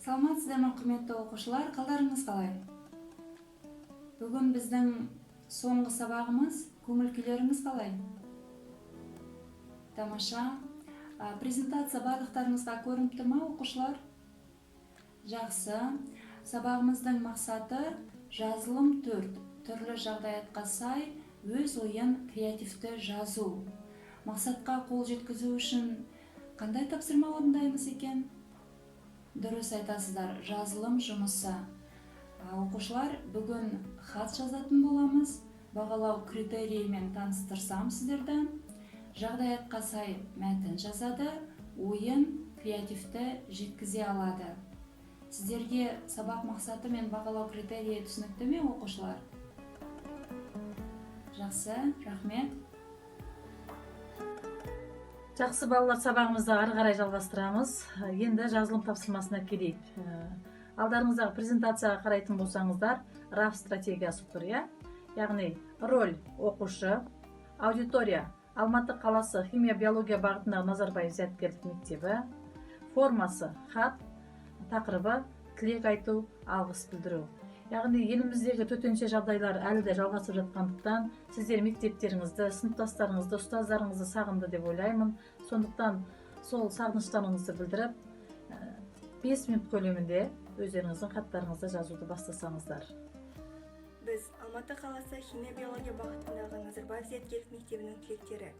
Саламатсыздарбы құрметті оқушылар, қалдарыңыз қалай? Бүгін біздің соңғы сабағымыз, көңіл күйлеріңіз қалай? Тамаша. Презентация барлықтарыңызға көрініпті ме, оқушылар? Жақсы. Сабағымыздың мақсаты жазылым 4. Түрлі жағдаятқа сай өз ойын креативті жазу. Мақсатқа қол жеткізу үшін қандай тапсырма орындаймыз екен? Дұрыс айтасыздар, жазылым жұмысы. Оқушылар, бүгін хат жазатын боламыз. Бағалау критерийімен таныстырсам сіздерді. Жағдаятқа сай мәтін жазады, ойын креативті жеткізе алады. Сіздерге сабақ мақсаты мен бағалау критерийі түсінікті ме, оқушылар? Жақсы, рахмет. Жақсы балалар, сабағымызды ары қарай жалғастырамыз. Енді жазылым тапсырмасына келейік. Алдарыңыздағы презентацияға қарайтын болсаңыздар, RAF стратегиясы тұр, яғни роль оқушы, аудитория Алматы қаласы химия биология бағытындағы Назарбаев зияткерлік мектебі, формасы хат, тақырыбы тілек айту, алғыс білдіру. Яғни еліміздегі төтенше жағдайлар әлі де жалғасып жатқандықтан, сіздер мектептеріңізді, сыныптастарыңызды, ұстаздарыңызды сағынды деп ойлаймын. Сондықтан сол сағыныштарыңызды білдіріп, 5 минут көлемінде өздеріңіздің хаттарыңызды жазуды бастасаңыздар. Біз Алматы қаласы химия биология бағытындағы Назарбаев зияткерлік мектебінің түлектері.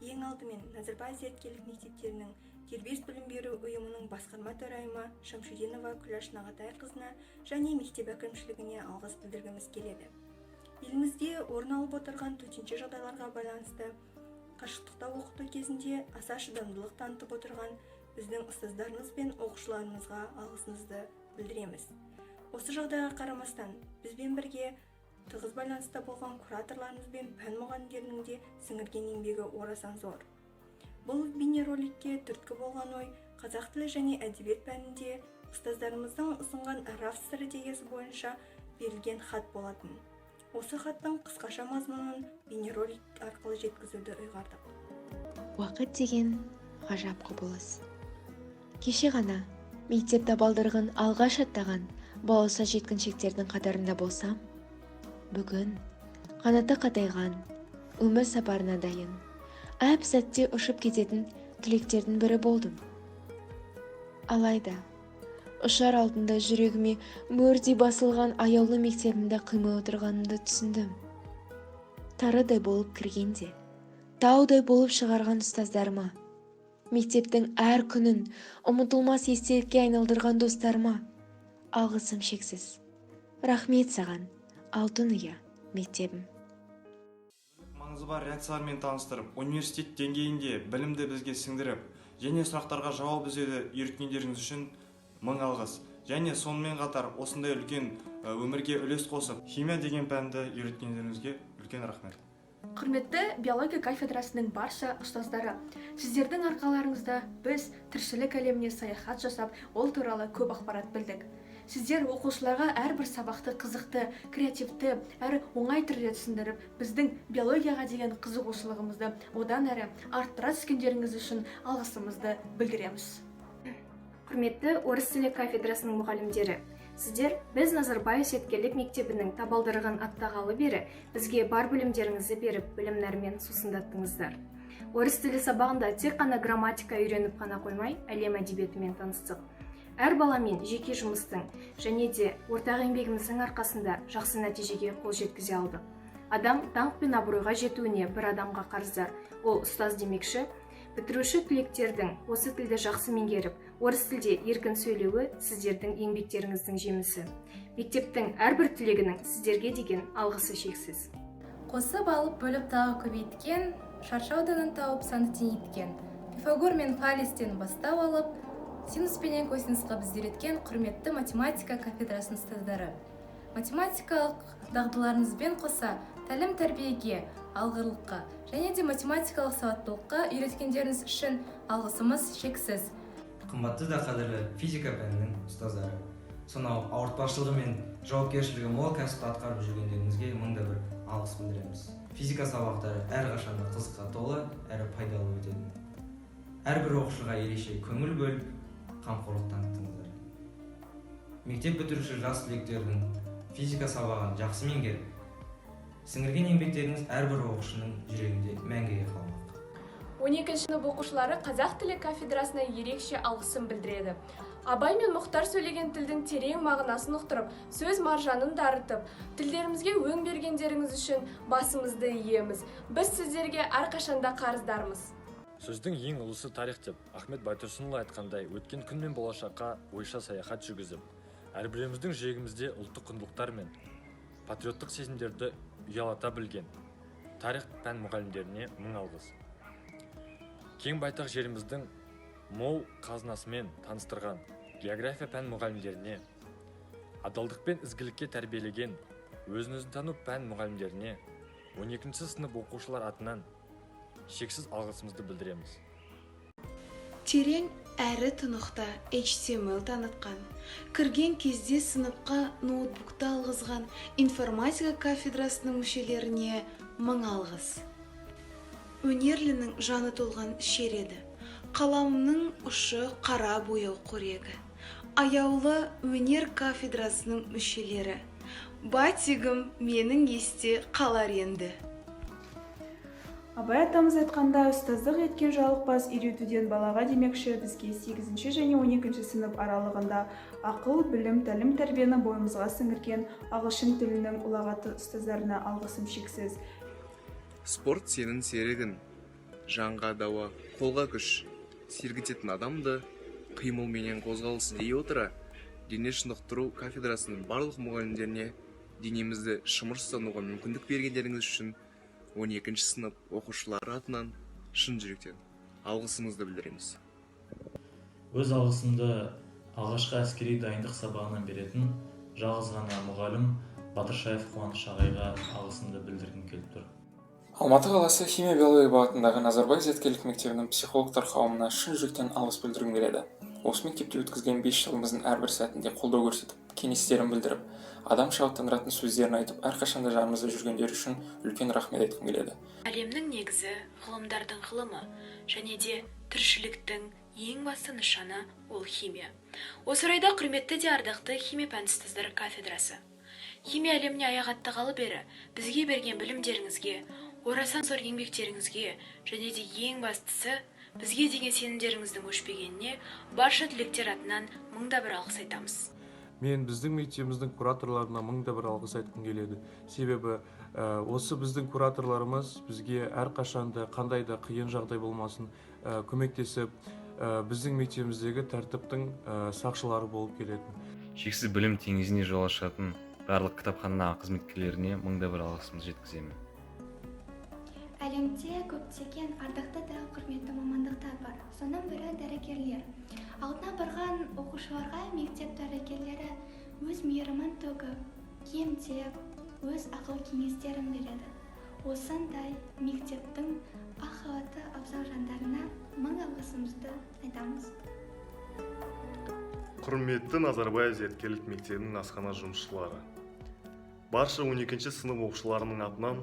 Ең алдымен Назарбаев зияткерлік мектептерінің дербес білім беру ұйымының басқарма төрайымы Шамшидинова Күләш Нағатайқызына және мектеп әкімшілігіне алғыс білдіргіміз келеді. Елімізде орын алып отырған төтенше жағдайларға байланысты қашықтықта оқыту кезінде аса шыдамдылық танытып отырған біздің ұстаздарымыз бен оқушыларымызға алғысымызды білдіреміз. Осы жағдайға қарамастан, бізбен бірге тығыз байланыста болған кураторларымыз бен пән мұғалімдерінің де сіңірген еңбегі орасан зор. Бұл бейнероликке түрткі болған ой қазақ тілі және әдебиет пәнінде ұстаздарымыздың ұсынған RAF стратегиясы бойынша берілген хат болатын. Осы хаттың қысқаша мазмұнын бейнеролик арқылы жеткізуді ұйғардық. Уақыт деген ғажап құбылыс. Кеше ғана мектеп табалдырығын алғаш аттаған балауса жеткіншектердің қатарында болсам, бүгін қанаты қатайған, өмір сапарына дайын, әп сәтте ұшып кететін түлектердің бірі болдым. Алайда, ұшар алдында жүрегіме мөрдей басылған аяулы мектебімді қимай отырғанымды түсіндім. Тарыдай болып кіргенде, таудай болып шығарған ұстаздарыма, мектептің әр күнін ұмытылмас естелікке айналдырған достарыма алғысым шексіз. Рахмет саған, алтын ұя мектебім. Маңызы бар реакциялармен таныстырып, университет деңгейінде білімді бізге сіңдіріп, және сұрақтарға жауап іздеуді үйреткендеріңіз үшін мың алғыс. Және сонымен қатар осындай үлкен өмірге үлес қосып, химия деген пәнді үйреткендеріңізге үлкен рахмет. Құрметті биология кафедрасының барша ұстаздары, сіздердің арқаларыңызда біз тіршілік әлеміне саяхат жасап, ол туралы көп ақпарат білдік. Сіздер оқушыларға әрбір сабақты қызықты, креативті, әрі оңай түрде түсіндіріп, біздің биологияға деген қызығушылығымызды одан әрі арттыра түскендеріңіз үшін алғысымызды білдіреміз. Құрметті орыс тілі кафедрасының мұғалімдері, сіздер біз Назарбаев зияткерлік мектебінің табалдырығын аттағалы бері бізге бар білімдеріңізді беріп, білім нәрімен сусындаттыңыздар. Орыс тілі сабағында тек қана грамматика үйреніп қана қоймай, әлем әдебиетімен таныстық. Әр баламен жеке жұмыстың және де ортақ еңбегіміздің арқасында жақсы нәтижеге қол жеткізе алдық. Адам даңқ пен абыройға жетуіне бір адамға қарыздар. Ол ұстаз демекші, бітіруші түлектердің осы тілді жақсы меңгеріп, орыс тілде еркін сөйлеуі сіздердің еңбектеріңіздің жемісі. Мектептің әрбір түлегінің сіздерге деген алғысы шексіз. Қосып алып бөліп тағы көбейткен, шаршы ауданын тауып саны теңейткен, Пифагор мен Фалестен бастау алып, синус пенен косинусқа бізді үйреткен құрметті математика кафедрасының ұстаздары. Математикалық дағдыларыңызбен қоса тәлім тәрбиеге, алғырлыққа және де математикалық сауаттылыққа үйреткендеріңіз үшін алғысымыз шексіз. Қымбатты да қадірлі физика пәнінің ұстаздары, сонау ауыртпашылығы мен жауапкершілігі мол кәсіпті атқарып жүргендеріңізге мыңда бір алғыс білдіреміз. Физика сабақтары әрқашанда қызыққа толы әрі пайдалы өтеді. Әрбір оқушыға ерекше көңіл бөліп, қамқорлық таныттыңыздар. мектеп бітіруші жас түлектердің физика сабағын жақсы меңгеріп, сіңірген еңбектеріңіз әрбір оқушының жүрегінде мәңгіге қалмақ. 12 сынып оқушылары қазақ тілі кафедрасына ерекше алғысын білдіреді. Абай мен Мұхтар сөйлеген тілдің терең мағынасын ұқтырып, сөз маржанын дарытып, тілдерімізге өң бергендеріңіз үшін басымызды иеміз. Біз сіздерге әрқашанда қарыздармыз. Сөздің ең ұлысы тарих деп Ахмет Байтұрсынұлы айтқандай, өткен күн мен болашаққа ойша саяхат жүргізіп, әрбіреуіміздің жүрегімізде ұлттық құндылықтар мен патриоттық сезімдерді ұялата білген тарих пән мұғалімдеріне мың алғыс. Кең байтақ жеріміздің мол қазынасымен таныстырған география пән мұғалімдеріне, адалдық пен ізгілікке тәрбиелеген өзін-өзін тану пән мұғалімдеріне, 12 сынып оқушылар атынан шексіз алғысымызды білдіреміз. Терең әрі тұнықта HTML танытқан, кірген кезде сыныпқа ноутбукты алғызған информатика кафедрасының мүшелеріне мың алғыс. Өнерлінің жаны толған шереді. Қаламның ұшы қара бояу қорегі. Аяулы өнер кафедрасының мүшелері. Батигім менің есте қалар енді. Абай атамыз айтқанда, ұстаздық еткен жалықпас үйретуден балаға демекші, бізге 8 және 12 сынып аралығында ақыл, білім, тәлім тәрбиені бойымызға сіңірген ағылшын тілінің ұлағатты ұстаздарына алғысым шексіз. Спорт сенің серігін, жанға дауа, қолға күш, сергітетін адамды қимыл менен қозғалыс дей отыра, дене шынықтыру кафедрасының барлық мұғалімдеріне денемізді шымыр ұстануға мүмкіндік бергендеріңіз үшін 12 сынып оқушылары атынан шын жүректен алғысымызды білдіреміз. Өз алғысымды алғашқы әскери дайындық сабағынан беретін жалғыз ғана мұғалім Батыршаев Қуаныш ағайға алғысымды білдіргім келіп тұр. Алматы қаласы химия биология бағытындағы Назарбаев зияткерлік мектебінің психологтар қауымына шын жүректен алғыс білдіргім келеді. Осы мектепте өткізген 5 жылымыздың әрбір сәтінде қолдау көрсетіп, кеңестерін білдіріп, адам шабыттандыратын сөздерін айтып, әрқашанда жанымызда жүргендер үшін үлкен рахмет айтқым келеді. Әлемнің негізі ғылымдардың ғылымы және де тіршіліктің ең басты нышаны ол химия. Осы орайда құрметті де ардақты химия пән ұстаздары кафедрасы. Химия әлеміне аяқ аттағалы бері бізге берген білімдеріңізге, орасан зор еңбектеріңізге және де ең бастысы бізге деген сенімдеріңіздің өшпегеніне барша түлектер атынан мыңда бір алғыс айтамыз. Мен біздің мектебіміздің кураторларына мыңда бір алғыс айтқым келеді. Себебі осы біздің кураторларымыз бізге әрқашанда қандай да қиын жағдай болмасын көмектесіп, біздің мектебіміздегі тәртіптің сақшылары болып келеді. Шексіз білім теңізіне жол ашатын барлық кітапхана қызметкерлеріне мыңда бір алғысымды жеткіземін. Әлемде көптеген ардақты да құрметті мамандықтар бар. Соның бірі дәрігерлер. Алдына барған оқушыларға мектеп дәрігерлері өз мейірімін төгіп, емдеп, өз ақыл кеңестерін береді. Осындай мектептің ақ халатты абзал жандарына мың алғысымызды айтамыз. Құрметті Назарбаев зияткерлік мектебінің асхана жұмысшылары. Барша 12 сынып оқушыларының атынан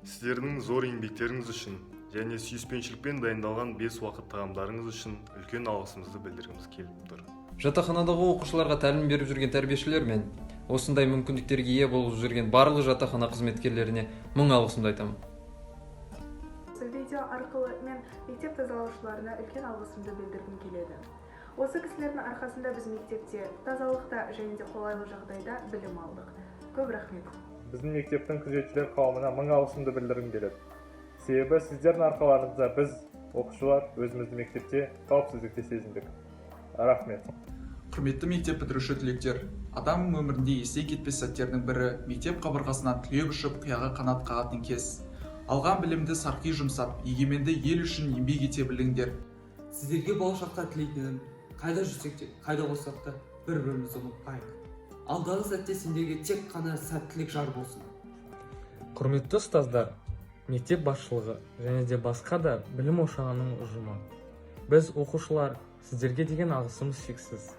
сіздердің зор еңбектеріңіз үшін және сүйіспеншілікпен дайындалған 5 уақыт тағамдарыңыз үшін үлкен алғысымызды білдіргіміз келіп тұр. Жатақханадағы оқушыларға тәлім беріп жүрген тәрбиешілер мен осындай мүмкіндіктерге ие болып жүрген барлық жатақхана қызметкерлеріне мың алғысымды айтамын. Осы видео арқылы мен мектеп тазалаушыларына үлкен алғысымды білдіргім келеді. Осы кісілердің арқасында біз мектепте тазалықта және де қолайлы жағдайда білім алдық. Көп рахмет. Біздің мектептің күзетшілер қауымына мың алғысымды білдіргім келеді. Себебі сіздердің арқаларыңызда біз, оқушылар, өзімізді мектепте қауіпсіздікте сезіндік. Рахмет. Құрметті мектеп бітіруші түлектер, адамның өмірінде есте кетпес сәттердің бірі мектеп қабырғасынан түлеп ұшып қияға қанат қағатын кез. Алған білімді сарқи жұмсап, егеменді ел үшін еңбек ете біліңдер. Сіздерге болашақта тілейтінім, қайда жүрсек те, қайда болсақ та бір-бірімізді ұмытпайық. Алдағы сәтте сендерге тек қана сәттілік жар болсын. Құрметті ұстаздар, мектеп басшылығы және де басқа да білім ошағының ұжымы. Біз оқушылар, сіздерге деген алғысымыз шексіз.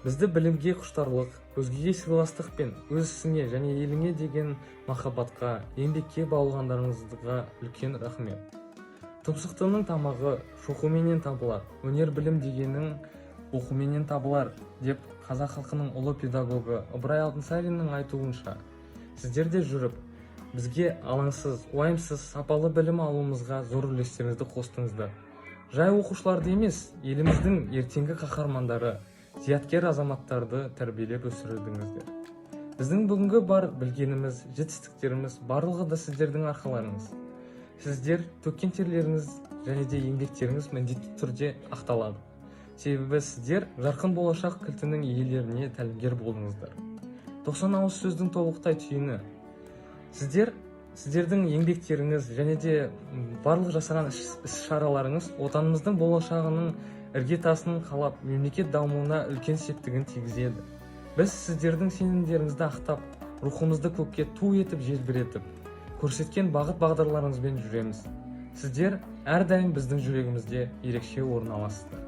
Бізді білімге құштарлық, өзгеге сыйластық пен өз ісіңе және еліңе деген махаббатқа, еңбекке баулығандарыңызға үлкен рахмет. Тұмсықтының тамағы шоқуменен табылар, өнер білім дегенің оқуменен табылар деп қазақ халқының ұлы педагогы Ыбырай Алтынсариннің айтуынша, сіздерде жүріп, бізге алаңсыз, уайымсыз, сапалы білім алуымызға зор үлестеріңізді қостыңыздар. Жай оқушыларды емес, еліміздің ертеңгі қаһармандары, зияткер азаматтарды тәрбиелеп өсірдіңіздер. Біздің бүгінгі бар білгеніміз, жетістіктеріміз барлығы да сіздердің арқаларыңыз. Сіздер төккен терлеріңіз және де еңбектеріңіз міндетті түрде ақталады. Себебі сіздер жарқын болашақ кілтінің иелеріне тәлімгер болдыңыздар. 90 ауыз сөздің толықтай түйіні. Сіздердің еңбектеріңіз және де барлық жасаған іс-шараларыңыз отанымыздың болашағының іргетасын қалап, мемлекет дамуына үлкен септігін тигізеді. Біз сіздердің сенімдеріңізді ақтап, рухымызды көкке ту етіп желбіретіп, көрсеткен бағыт-бағдарларыңызбен жүреміз. Сіздер әрдайым біздің жүрегімізде ерекше орын аласыздар.